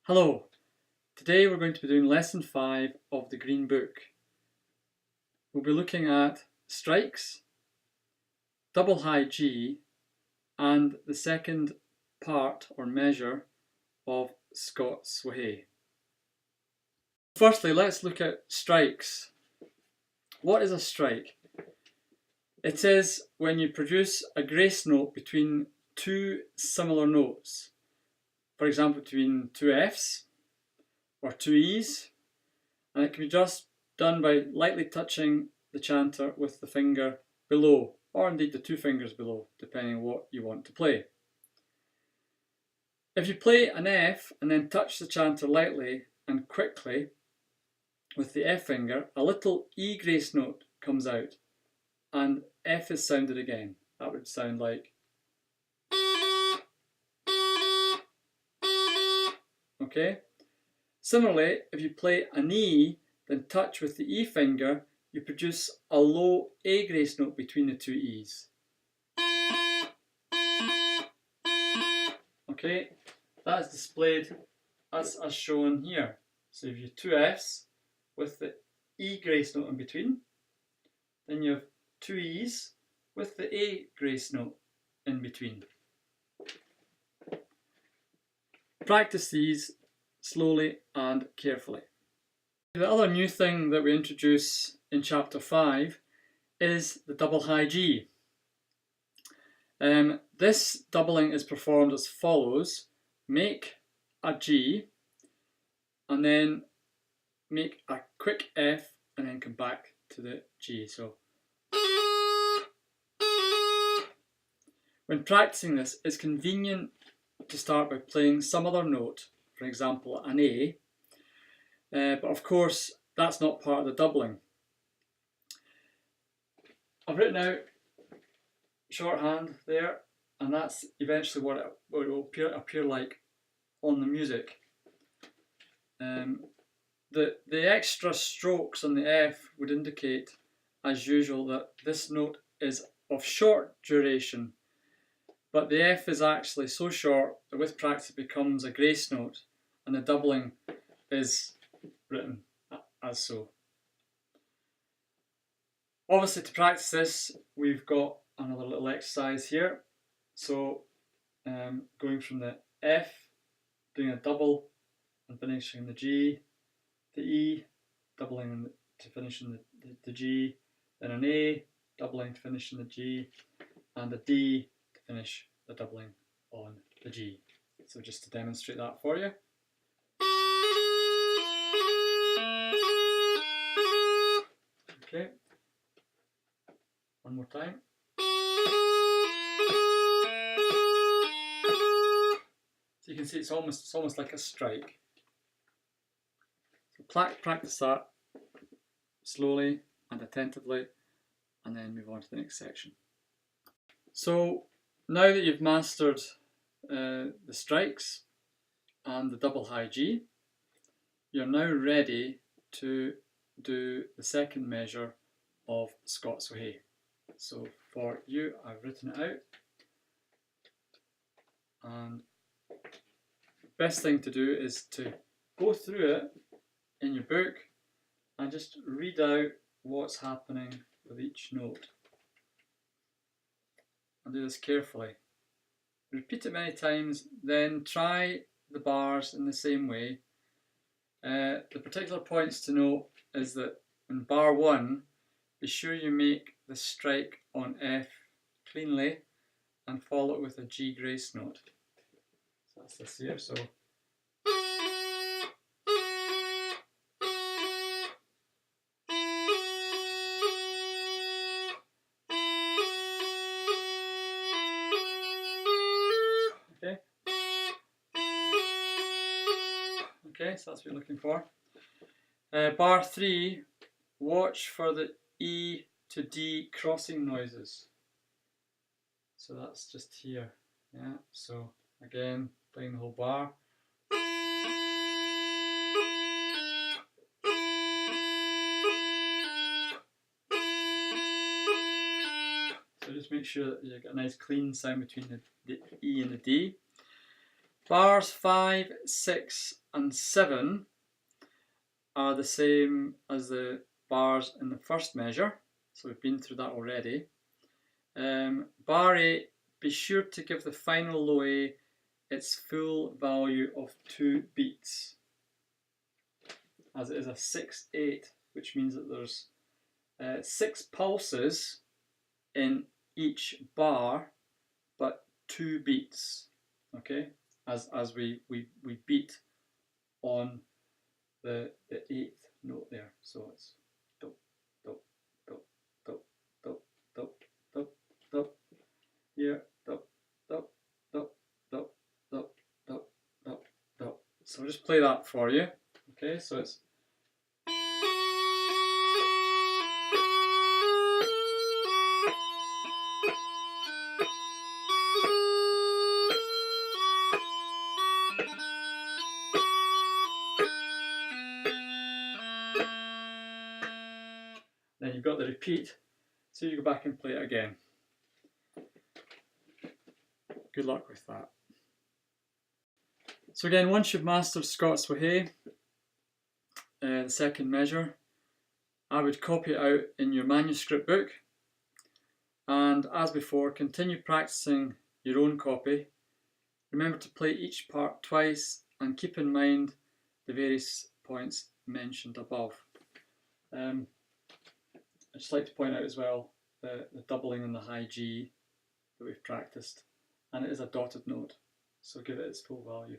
Hello, today we're going to be doing lesson 5 of the Green Book. We'll be looking at strikes, double high G, and the second part or measure of Scots Wha Hae. Firstly, let's look at strikes. What is a strike? It is when you produce a grace note between two similar notes. For example, between two Fs or two E's, and it can be just done by lightly touching the chanter with the finger below, or indeed the two fingers below, depending on what you want to play. If you play an F and then touch the chanter lightly and quickly with the F finger, a little E grace note comes out and F is sounded again. That would sound like. Okay? Similarly, if you play an E, then touch with the E finger, you produce a low A grace note between the two E's. Okay, that's displayed as shown here. So if you have two Fs with the E grace note in between, then you have two E's with the A grace note in between. Practice these slowly and carefully. The other new thing that we introduce in chapter 5 is the double high G. This doubling is performed as follows. Make a G and then make a quick F and then come back to the G. So when practicing this, it's convenient to start by playing some other note, for example an A, but of course that's not part of the doubling. I've written out shorthand there, and that's eventually what it will appear like on the music. The extra strokes on the F would indicate, as usual, that this note is of short duration, but the F is actually so short that with practice it becomes a grace note, and the doubling is written as so. Obviously, to practice this, we've got another little exercise here. So going from the F, doing a double and finishing the G, the E, doubling to finish in the G, then an A, doubling to finish in the G, and a D to finish the doubling on the G. So just to demonstrate that for you. Okay, one more time. So you can see it's almost like a strike. So practice that slowly and attentively, and then move on to the next section. So now that you've mastered the strikes and the double high G, you're now ready to do the second measure of Scots Wha Hae. So for you, I've written it out, and the best thing to do is to go through it in your book and just read out what's happening with each note. And do this carefully. Repeat it many times, then try the bars in the same way. The particular points to note is that in bar 1, be sure you make the strike on F cleanly and follow it with a G grace note. So that's this here. So okay, so that's what you're looking for. Bar 3, watch for the E to D crossing noises. So that's just here. Yeah, so again, playing the whole bar. So just make sure that you get a nice clean sound between the E and the D. Bars 5, 6 and 7 are the same as the bars in the first measure, so we've been through that already. Bar 8, be sure to give the final low A its full value of 2 beats, as it is a 6/8, which means that there's 6 pulses in each bar, but 2 beats, okay, as we beat on the 8th note there. So it's do, do, do, do, do, do, do, do, here, do, do, do, do, do, do, do, do. So I'll just play that for you. Okay, so it's then you've got the repeat, so you go back and play it again. Good luck with that. So again, once you've mastered Scots Wha Hae, the second measure, I would copy it out in your manuscript book, and as before, continue practicing your own copy. Remember to play each part twice and keep in mind the various points mentioned above. I'd just like to point out as well the doubling in the high G that we've practiced, and it is a dotted note, so give it its full value.